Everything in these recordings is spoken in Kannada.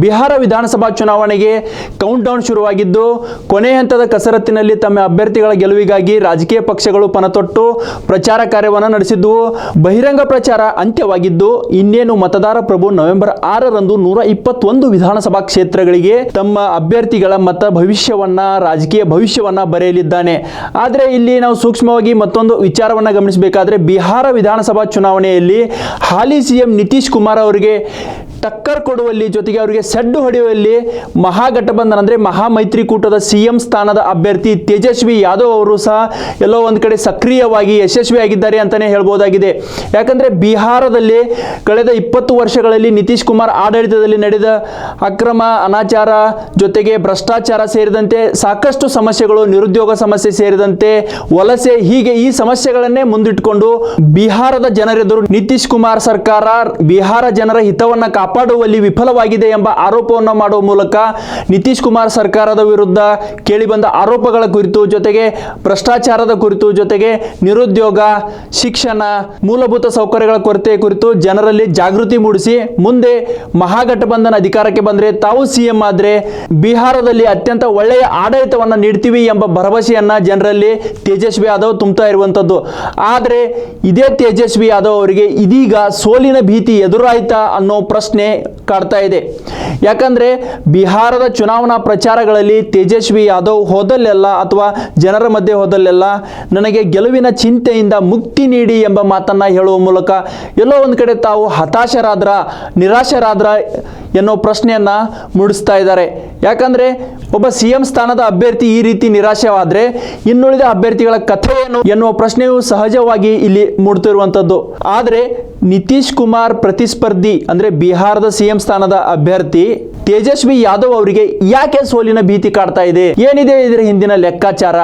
ಬಿಹಾರ ವಿಧಾನಸಭಾ ಚುನಾವಣೆಗೆ ಕೌಂಟ್ ಡೌನ್ ಶುರುವಾಗಿದ್ದು ಕೊನೆ ಹಂತದ ಕಸರತ್ತಿನಲ್ಲಿ ತಮ್ಮ ಅಭ್ಯರ್ಥಿಗಳ ಗೆಲುವಿಗಾಗಿ ರಾಜಕೀಯ ಪಕ್ಷಗಳು ಪಣತೊಟ್ಟು ಪ್ರಚಾರ ಕಾರ್ಯವನ್ನು ನಡೆಸಿದ್ದವು. ಬಹಿರಂಗ ಪ್ರಚಾರ ಅಂತ್ಯವಾಗಿದ್ದು ಇನ್ನೇನು ಮತದಾರ ಪ್ರಭು ನವೆಂಬರ್ 6ರಂದು 121 ವಿಧಾನಸಭಾ ಕ್ಷೇತ್ರಗಳಿಗೆ ತಮ್ಮ ಅಭ್ಯರ್ಥಿಗಳ ಮತ ಭವಿಷ್ಯವನ್ನ ರಾಜಕೀಯ ಭವಿಷ್ಯವನ್ನ ಬರೆಯಲಿದ್ದಾನೆ. ಆದರೆ ಇಲ್ಲಿ ನಾವು ಸೂಕ್ಷ್ಮವಾಗಿ ಮತ್ತೊಂದು ವಿಚಾರವನ್ನು ಗಮನಿಸಬೇಕಾದ್ರೆ ಬಿಹಾರ ವಿಧಾನಸಭಾ ಚುನಾವಣೆಯಲ್ಲಿ ಹಾಲಿ ಸಿಎಂ ನಿತೀಶ್ ಕುಮಾರ್ ಅವರಿಗೆ ಟಕ್ಕರ್ ಕೊಡುವಲ್ಲಿ ಜೊತೆಗೆ ಅವರಿಗೆ ಸಡ್ಡು ಹೊಡೆಯುವಲ್ಲಿ ಮಹಾಗಠಬಂಧನ ಅಂದರೆ ಮಹಾಮೈತ್ರಿಕೂಟದ ಸಿಎಂ ಸ್ಥಾನದ ಅಭ್ಯರ್ಥಿ ತೇಜಸ್ವಿ ಯಾದವ್ ಅವರು ಸಹ ಎಲ್ಲೋ ಒಂದು ಕಡೆ ಸಕ್ರಿಯವಾಗಿ ಯಶಸ್ವಿಯಾಗಿದ್ದಾರೆ ಅಂತಲೇ ಹೇಳ್ಬೋದಾಗಿದೆ. ಯಾಕಂದರೆ ಬಿಹಾರದಲ್ಲಿ ಕಳೆದ 20 ವರ್ಷಗಳಲ್ಲಿ ನಿತೀಶ್ ಕುಮಾರ್ ಆಡಳಿತದಲ್ಲಿ ನಡೆದ ಅಕ್ರಮ ಅನಾಚಾರ ಜೊತೆಗೆ ಭ್ರಷ್ಟಾಚಾರ ಸೇರಿದಂತೆ ಸಾಕಷ್ಟು ಸಮಸ್ಯೆಗಳು, ನಿರುದ್ಯೋಗ ಸಮಸ್ಯೆ ಸೇರಿದಂತೆ ವಲಸೆ, ಹೀಗೆ ಈ ಸಮಸ್ಯೆಗಳನ್ನೇ ಮುಂದಿಟ್ಟುಕೊಂಡು ಬಿಹಾರದ ಜನರೆದುರು ನಿತೀಶ್ ಕುಮಾರ್ ಸರ್ಕಾರ ಬಿಹಾರ ಜನರ ಹಿತವನ್ನು ಕಾಪಾಡುವಲ್ಲಿ ವಿಫಲವಾಗಿದೆ ಎಂಬ ಆರೋಪವನ್ನು ಮಾಡುವ ಮೂಲಕ ನಿತೀಶ್ ಕುಮಾರ್ ಸರ್ಕಾರದ ವಿರುದ್ಧ ಕೇಳಿಬಂದ ಆರೋಪಗಳ ಕುರಿತು, ಜೊತೆಗೆ ಭ್ರಷ್ಟಾಚಾರದ ಕುರಿತು, ಜೊತೆಗೆ ನಿರುದ್ಯೋಗ, ಶಿಕ್ಷಣ, ಮೂಲಭೂತ ಸೌಕರ್ಯಗಳ ಕೊರತೆ ಕುರಿತು ಜನರಲ್ಲಿ ಜಾಗೃತಿ ಮೂಡಿಸಿ ಮುಂದೆ ಮಹಾಗಠಬಂಧನ ಅಧಿಕಾರಕ್ಕೆ ಬಂದರೆ ತಾವು ಸಿಎಂ ಆದರೆ ಬಿಹಾರದಲ್ಲಿ ಅತ್ಯಂತ ಒಳ್ಳೆಯ ಆಡಳಿತವನ್ನು ನೀಡ್ತೀವಿ ಎಂಬ ಭರವಸೆಯನ್ನ ಜನರಲ್ಲಿ ತೇಜಸ್ವಿ ಯಾದವ್ ತುಂಬುತ್ತಾ ಇರುವಂಥದ್ದು. ಆದರೆ ಇದೇ ತೇಜಸ್ವಿ ಯಾದವ್ ಅವರಿಗೆ ಇದೀಗ ಸೋಲಿನ ಭೀತಿ ಎದುರಾಯ್ತಾ ಅನ್ನೋ ಪ್ರಶ್ನೆ ಕಾಡ್ತಾ ಇದೆ. ಯಾಕಂದ್ರೆ ಬಿಹಾರದ ಚುನಾವಣಾ ಪ್ರಚಾರಗಳಲ್ಲಿ ತೇಜಸ್ವಿ ಯಾದವ್ ಹೋದಲ್ಲೆಲ್ಲ ಅಥವಾ ಜನರ ಮಧ್ಯೆ ಹೋದಲ್ಲೆಲ್ಲ ನನಗೆ ಗೆಲುವಿನ ಚಿಂತೆಯಿಂದ ಮುಕ್ತಿ ನೀಡಿ ಎಂಬ ಮಾತನ್ನ ಹೇಳುವ ಮೂಲಕ ಎಲ್ಲೋ ಒಂದು ಕಡೆ ತಾವು ಹತಾಶರಾದ್ರ, ನಿರಾಶರಾದ್ರ ಎನ್ನೋ ಪ್ರಶ್ನೆಯನ್ನ ಮೂಡಿಸ್ತಾ ಇದ್ದಾರೆ. ಯಾಕಂದ್ರೆ ಒಬ್ಬ ಸಿಎಂ ಸ್ಥಾನದ ಅಭ್ಯರ್ಥಿ ಈ ರೀತಿ ನಿರಾಶವಾದ್ರೆ ಇನ್ನುಳಿದ ಅಭ್ಯರ್ಥಿಗಳ ಕಥೆ ಏನು ಎನ್ನುವ ಪ್ರಶ್ನೆಯು ಸಹಜವಾಗಿ ಇಲ್ಲಿ ಮೂಡ್ತಿರುವಂಥದ್ದು. ಆದರೆ ನಿತೀಶ್ ಕುಮಾರ್ ಪ್ರತಿಸ್ಪರ್ಧಿ ಅಂದ್ರೆ ಬಿಹಾರದ ಸಿಎಂ ಸ್ಥಾನದ ಅಭ್ಯರ್ಥಿ ತೇಜಸ್ವಿ ಯಾದವ್ ಅವರಿಗೆ ಯಾಕೆ ಸೋಲಿನ ಭೀತಿ ಕಾಡ್ತಾ ಇದೆ? ಏನಿದೆ ಇದರ ಹಿಂದಿನ ಲೆಕ್ಕಾಚಾರ?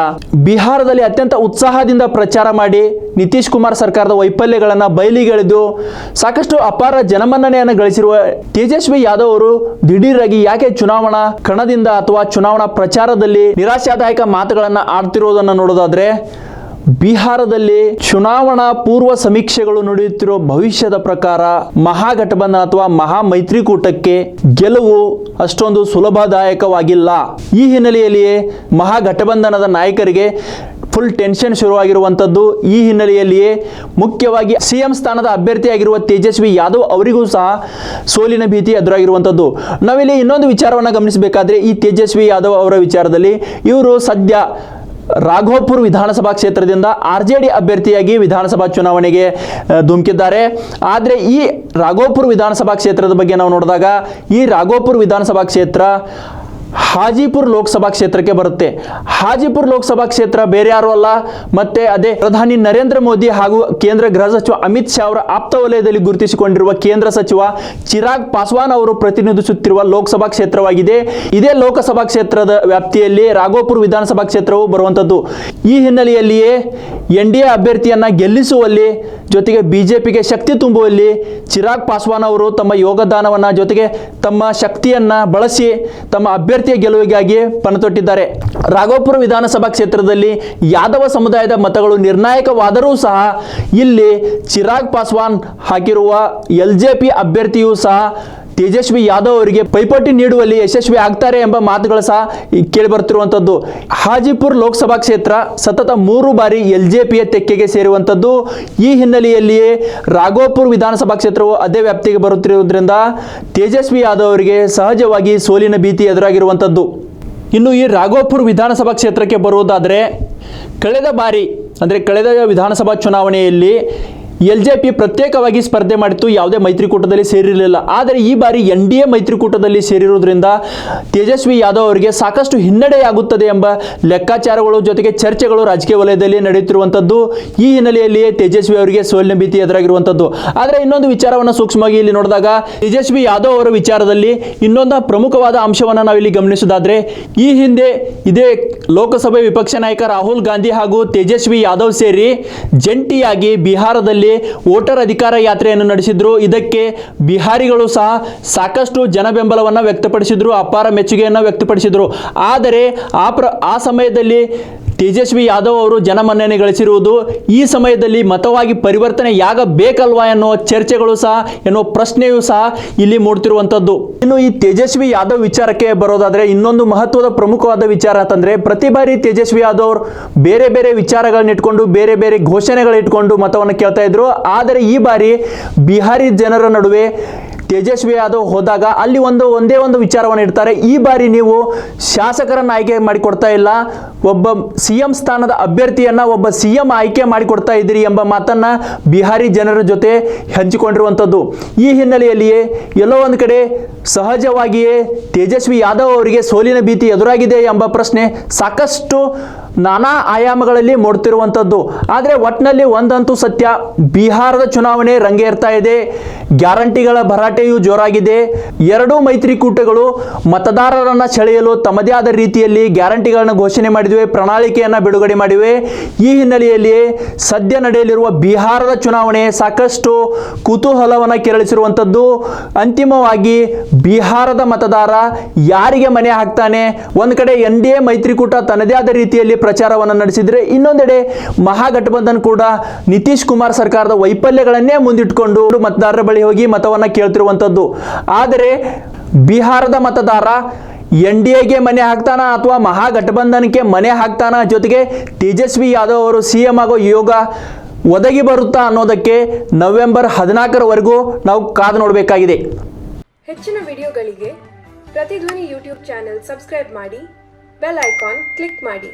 ಬಿಹಾರದಲ್ಲಿ ಅತ್ಯಂತ ಉತ್ಸಾಹದಿಂದ ಪ್ರಚಾರ ಮಾಡಿ ನಿತೀಶ್ ಕುಮಾರ್ ಸರ್ಕಾರದ ವೈಫಲ್ಯಗಳನ್ನು ಬಯಲಿಗೆಳೆದು ಸಾಕಷ್ಟು ಅಪಾರ ಜನಮನ್ನಣೆಯನ್ನು ಗಳಿಸಿರುವ ತೇಜಸ್ವಿ ಯಾದವ್ ಅವರು ದಿಢೀರಾಗಿ ಯಾಕೆ ಚುನಾವಣಾ ಕಣದಿಂದ ಅಥವಾ ಚುನಾವಣಾ ಪ್ರಚಾರದಲ್ಲಿ ನಿರಾಶಾದಾಯಕ ಮಾತುಗಳನ್ನು ಆಡ್ತಿರೋದನ್ನು ನೋಡೋದಾದ್ರೆ, ಬಿಹಾರದಲ್ಲಿ ಚುನಾವಣಾ ಪೂರ್ವ ಸಮೀಕ್ಷೆಗಳು ನಡೆಯುತ್ತಿರುವ ಭವಿಷ್ಯದ ಪ್ರಕಾರ ಮಹಾಗಠಬಂಧನ ಅಥವಾ ಮಹಾಮೈತ್ರಿಕೂಟಕ್ಕೆ ಗೆಲುವು ಅಷ್ಟೊಂದು ಸುಲಭದಾಯಕವಾಗಿಲ್ಲ. ಈ ಹಿನ್ನೆಲೆಯಲ್ಲಿಯೇ ಮಹಾಗಠಬಂಧನದ ನಾಯಕರಿಗೆ ಫುಲ್ ಟೆನ್ಷನ್ ಶುರುವಾಗಿರುವಂಥದ್ದು. ಈ ಹಿನ್ನೆಲೆಯಲ್ಲಿಯೇ ಮುಖ್ಯವಾಗಿ ಸಿಎಂ ಸ್ಥಾನದ ಅಭ್ಯರ್ಥಿಯಾಗಿರುವ ತೇಜಸ್ವಿ ಯಾದವ್ ಅವರಿಗೂ ಸಹ ಸೋಲಿನ ಭೀತಿ ಎದುರಾಗಿರುವಂಥದ್ದು. ನಾವಿಲ್ಲಿ ಇನ್ನೊಂದು ವಿಚಾರವನ್ನು ಗಮನಿಸಬೇಕಾದ್ರೆ ಈ ತೇಜಸ್ವಿ ಯಾದವ್ ಅವರ ವಿಚಾರದಲ್ಲಿ ಇವರು ಸದ್ಯ ರಾಘೋಪುರ್ ವಿಧಾನಸಭಾ ಕ್ಷೇತ್ರದಿಂದ RJD ಅಭ್ಯರ್ಥಿಯಾಗಿ ವಿಧಾನಸಭಾ ಚುನಾವಣೆಗೆ ಧುಮುಕಿದ್ದಾರೆ. ಆದರೆ ಈ ರಾಘೋಪುರ್ ವಿಧಾನಸಭಾ ಕ್ಷೇತ್ರದ ಬಗ್ಗೆ ನಾವು ನೋಡಿದಾಗ ಈ ರಾಘೋಪುರ್ ವಿಧಾನಸಭಾ ಕ್ಷೇತ್ರ ಹಾಜಿಪುರ್ ಲೋಕಸಭಾ ಕ್ಷೇತ್ರಕ್ಕೆ ಬರುತ್ತೆ. ಹಾಜಿಪುರ್ ಲೋಕಸಭಾ ಕ್ಷೇತ್ರ ಬೇರೆ ಯಾರು ಅಲ್ಲ, ಮತ್ತೆ ಅದೇ ಪ್ರಧಾನಿ ನರೇಂದ್ರ ಮೋದಿ ಹಾಗೂ ಕೇಂದ್ರ ಗೃಹ ಸಚಿವ ಅಮಿತ್ ಶಾ ಅವರ ಆಪ್ತ ವಲಯದಲ್ಲಿ ಗುರುತಿಸಿಕೊಂಡಿರುವ ಕೇಂದ್ರ ಸಚಿವ ಚಿರಾಗ್ ಪಾಸ್ವಾನ್ ಅವರು ಪ್ರತಿನಿಧಿಸುತ್ತಿರುವ ಲೋಕಸಭಾ ಕ್ಷೇತ್ರವಾಗಿದೆ. ಇದೇ ಲೋಕಸಭಾ ಕ್ಷೇತ್ರದ ವ್ಯಾಪ್ತಿಯಲ್ಲಿ ರಾಘೋಪುರ್ ವಿಧಾನಸಭಾ ಕ್ಷೇತ್ರವು ಬರುವಂಥದ್ದು. ಈ ಹಿನ್ನೆಲೆಯಲ್ಲಿಯೇ NDA ಅಭ್ಯರ್ಥಿಯನ್ನ ಗೆಲ್ಲಿಸುವಲ್ಲಿ ಜೊತೆಗೆ ಬಿಜೆಪಿಗೆ ಶಕ್ತಿ ತುಂಬುವಲ್ಲಿ ಚಿರಾಗ್ ಪಾಸ್ವಾನ್ ಅವರು ತಮ್ಮ ಯೋಗದಾನವನ್ನ ಜೊತೆಗೆ ತಮ್ಮ ಶಕ್ತಿಯನ್ನ ಬಳಸಿ ತಮ್ಮ ಅಭ್ಯರ್ಥಿಯ ಗೆಲುವಿಗಾಗಿ ಪಣತೊಟ್ಟಿದ್ದಾರೆ. ರಾಘೋಪುರ ವಿಧಾನಸಭಾ ಕ್ಷೇತ್ರದಲ್ಲಿ ಯಾದವ ಸಮುದಾಯದ ಮತಗಳು ನಿರ್ಣಾಯಕವಾದರೂ ಸಹ ಇಲ್ಲಿ ಚಿರಾಗ್ ಪಾಸ್ವಾನ್ ಹಾಕಿರುವ LJP ಅಭ್ಯರ್ಥಿಯೂ ಸಹ ತೇಜಸ್ವಿ ಯಾದವ್ ಅವರಿಗೆ ಪೈಪೋಟಿ ನೀಡುವಲ್ಲಿ ಯಶಸ್ವಿ ಆಗ್ತಾರೆ ಎಂಬ ಮಾತುಗಳು ಸಹ ಕೇಳಿಬರುತ್ತಿರುವಂಥದ್ದು. ಹಾಜಿಪುರ್ ಲೋಕಸಭಾ ಕ್ಷೇತ್ರ ಸತತ 3 ಬಾರಿ LJPಯ ತೆಕ್ಕೆಗೆ ಸೇರುವಂಥದ್ದು. ಈ ಹಿನ್ನೆಲೆಯಲ್ಲಿಯೇ ರಾಘೋಪುರ್ ವಿಧಾನಸಭಾ ಕ್ಷೇತ್ರವು ಅದೇ ವ್ಯಾಪ್ತಿಗೆ ಬರುತ್ತಿರುವುದರಿಂದ ತೇಜಸ್ವಿ ಯಾದವ್ ಅವರಿಗೆ ಸಹಜವಾಗಿ ಸೋಲಿನ ಭೀತಿ ಎದುರಾಗಿರುವಂಥದ್ದು. ಇನ್ನು ಈ ರಾಘೋಪುರ್ ವಿಧಾನಸಭಾ ಕ್ಷೇತ್ರಕ್ಕೆ ಬರುವುದಾದರೆ ಕಳೆದ ಬಾರಿ ಅಂದರೆ ಕಳೆದ ವಿಧಾನಸಭಾ ಚುನಾವಣೆಯಲ್ಲಿ LJP ಪ್ರತ್ಯೇಕವಾಗಿ ಸ್ಪರ್ಧೆ ಮಾಡಿತ್ತು, ಯಾವುದೇ ಮೈತ್ರಿಕೂಟದಲ್ಲಿ ಸೇರಿರಲಿಲ್ಲ. ಆದರೆ ಈ ಬಾರಿ NDA ಮೈತ್ರಿಕೂಟದಲ್ಲಿ ಸೇರಿರುವುದರಿಂದ ತೇಜಸ್ವಿ ಯಾದವ್ ಅವರಿಗೆ ಸಾಕಷ್ಟು ಹಿನ್ನಡೆಯಾಗುತ್ತದೆ ಎಂಬ ಲೆಕ್ಕಾಚಾರಗಳು ಜೊತೆಗೆ ಚರ್ಚೆಗಳು ರಾಜಕೀಯ ವಲಯದಲ್ಲಿ ನಡೆಯುತ್ತಿರುವಂಥದ್ದು. ಈ ಹಿನ್ನೆಲೆಯಲ್ಲಿಯೇ ತೇಜಸ್ವಿ ಅವರಿಗೆ ಸೋಲಿನ ಭೀತಿ ಎದುರಾಗಿರುವಂಥದ್ದು. ಆದರೆ ಇನ್ನೊಂದು ವಿಚಾರವನ್ನು ಸೂಕ್ಷ್ಮವಾಗಿ ಇಲ್ಲಿ ನೋಡಿದಾಗ ತೇಜಸ್ವಿ ಯಾದವ್ ಅವರ ವಿಚಾರದಲ್ಲಿ ಇನ್ನೊಂದು ಪ್ರಮುಖವಾದ ಅಂಶವನ್ನು ನಾವಿಲ್ಲಿ ಗಮನಿಸೋದಾದ್ರೆ, ಈ ಹಿಂದೆ ಇದೇ ಲೋಕಸಭೆ ವಿಪಕ್ಷ ನಾಯಕ ರಾಹುಲ್ ಗಾಂಧಿ ಹಾಗೂ ತೇಜಸ್ವಿ ಯಾದವ್ ಸೇರಿ ಜಂಟಿಯಾಗಿ ಬಿಹಾರದಲ್ಲಿ ವೋಟರ್ ಅಧಿಕಾರ ಯಾತ್ರೆಯನ್ನು ನಡೆಸಿದ್ರು. ಇದಕ್ಕೆ ಬಿಹಾರಿಗಳು ಸಹ ಸಾಕಷ್ಟು ಜನ ಬೆಂಬಲವನ್ನು ವ್ಯಕ್ತಪಡಿಸಿದ್ರು, ಅಪಾರ ಮೆಚ್ಚುಗೆಯನ್ನು ವ್ಯಕ್ತಪಡಿಸಿದ್ರು. ಆದರೆ ಆ ಸಮಯದಲ್ಲಿ ತೇಜಸ್ವಿ ಯಾದವ್ ಅವರು ಜನಮನ್ನಣೆ ಗಳಿಸಿರುವುದು ಈ ಸಮಯದಲ್ಲಿ ಮತವಾಗಿ ಪರಿವರ್ತನೆಯಾಗಬೇಕಲ್ವಾ ಎನ್ನುವ ಚರ್ಚೆಗಳು ಸಹ ಎನ್ನುವ ಪ್ರಶ್ನೆಯೂ ಸಹ ಇಲ್ಲಿ ಮೂಡ್ತಿರುವಂಥದ್ದು. ಇನ್ನು ಈ ತೇಜಸ್ವಿ ಯಾದವ್ ವಿಚಾರಕ್ಕೆ ಬರೋದಾದ್ರೆ ಇನ್ನೊಂದು ಮಹತ್ವದ ಪ್ರಮುಖವಾದ ವಿಚಾರ ಅಂತಂದ್ರೆ ಪ್ರತಿ ಬಾರಿ ತೇಜಸ್ವಿ ಯಾದವ್ ಅವರು ಬೇರೆ ಬೇರೆ ವಿಚಾರಗಳನ್ನ ಇಟ್ಕೊಂಡು ಬೇರೆ ಬೇರೆ ಘೋಷಣೆಗಳು ಇಟ್ಕೊಂಡು ಮತವನ್ನು ಕೇಳ್ತಾ ಇದ್ರು. ಆದರೆ ಈ ಬಾರಿ ಬಿಹಾರಿ ಜನರ ನಡುವೆ ತೇಜಸ್ವಿ ಯಾದವ್ ಹೋದಾಗ ಅಲ್ಲಿ ಒಂದೇ ಒಂದು ವಿಚಾರವನ್ನು ಇಡ್ತಾರೆ. ಈ ಬಾರಿ ನೀವು ಶಾಸಕರನ್ನು ಆಯ್ಕೆ ಮಾಡಿಕೊಡ್ತಾ ಇಲ್ಲ, ಒಬ್ಬ CM ಸ್ಥಾನದ ಅಭ್ಯರ್ಥಿಯನ್ನ ಒಬ್ಬ CM ಆಯ್ಕೆ ಮಾಡಿಕೊಡ್ತಾ ಇದ್ದೀರಿ ಎಂಬ ಮಾತನ್ನ ಬಿಹಾರಿ ಜನರ ಜೊತೆ ಹಂಚಿಕೊಂಡಿರುವಂಥದ್ದು. ಈ ಹಿನ್ನೆಲೆಯಲ್ಲಿಯೇ ಎಲ್ಲೋ ಒಂದು ಕಡೆ ಸಹಜವಾಗಿಯೇ ತೇಜಸ್ವಿ ಯಾದವ್ ಅವರಿಗೆ ಸೋಲಿನ ಭೀತಿ ಎದುರಾಗಿದೆ ಎಂಬ ಪ್ರಶ್ನೆ ಸಾಕಷ್ಟು ನಾನಾ ಆಯಾಮಗಳಲ್ಲಿ ಮೂಡ್ತಿರುವಂಥದ್ದು. ಆದರೆ ಒಟ್ಟಿನಲ್ಲಿ ಒಂದಂತೂ ಸತ್ಯ, ಬಿಹಾರದ ಚುನಾವಣೆ ರಂಗೇರ್ತಾ ಇದೆ. ಗ್ಯಾರಂಟಿಗಳ ಭರಾಟೆಯೂ ಜೋರಾಗಿದೆ. ಎರಡೂ ಮೈತ್ರಿಕೂಟಗಳು ಮತದಾರರನ್ನು ಸೆಳೆಯಲು ತಮ್ಮದೇ ಆದ ರೀತಿಯಲ್ಲಿ ಗ್ಯಾರಂಟಿಗಳನ್ನು ಘೋಷಣೆ ಮಾಡಿವೆ, ಪ್ರಣಾಳಿಕೆಯನ್ನು ಬಿಡುಗಡೆ ಮಾಡಿವೆ. ಈ ಹಿನ್ನೆಲೆಯಲ್ಲಿ ಸದ್ಯ ನಡೆಯಲಿರುವ ಬಿಹಾರದ ಚುನಾವಣೆ ಸಾಕಷ್ಟು ಕುತೂಹಲವನ್ನು ಕೆರಳಿಸಿರುವಂಥದ್ದು. ಅಂತಿಮವಾಗಿ ಬಿಹಾರದ ಮತದಾರ ಯಾರಿಗೆ ಮನೆ ಹಾಕ್ತಾನೆ? ಒಂದು ಕಡೆ NDA ಮೈತ್ರಿಕೂಟ ತನ್ನದೇ ಆದ ರೀತಿಯಲ್ಲಿ ಪ್ರಚಾರವನ್ನು ನಡೆಸಿದರೆ, ಇನ್ನೊಂದೆಡೆ ಮಹಾಗಠಬಂಧನ್ ಕೂಡ ನಿತೀಶ್ ಕುಮಾರ್ ಸರ್ಕಾರದ ವೈಫಲ್ಯಗಳನ್ನೇ ಮುಂದಿಟ್ಟುಕೊಂಡು ಮತದಾರರ ಬಳಿ ಹೋಗಿ ಮತವನ್ನ ಕೇಳ್ತಿರುವಂಥದ್ದು. ಆದರೆ ಬಿಹಾರದ ಮತದಾರ NDAಗೆ ಮನೆ ಹಾಕ್ತಾನ ಅಥವಾ ಮಹಾಗಠಬಂಧನ್ಗೆ ಮನೆ ಹಾಕ್ತಾನ, ಜೊತೆಗೆ ತೇಜಸ್ವಿ ಯಾದವ್ ಅವರು CM ಆಗೋ ಯೋಗ ಒದಗಿ ಬರುತ್ತಾ ಅನ್ನೋದಕ್ಕೆ ನವೆಂಬರ್ 14ರವರೆಗೂ ನಾವು ಕಾದು ನೋಡಬೇಕಾಗಿದೆ. ಹೆಚ್ಚಿನ ವಿಡಿಯೋಗಳಿಗೆ ಪ್ರತಿಧ್ವನಿ ಯೂಟ್ಯೂಬ್ ಚಾನೆಲ್ ಸಬ್ಸ್ಕ್ರೈಬ್ ಮಾಡಿ, ಬೆಲ್ ಐಕಾನ್ ಕ್ಲಿಕ್ ಮಾಡಿ.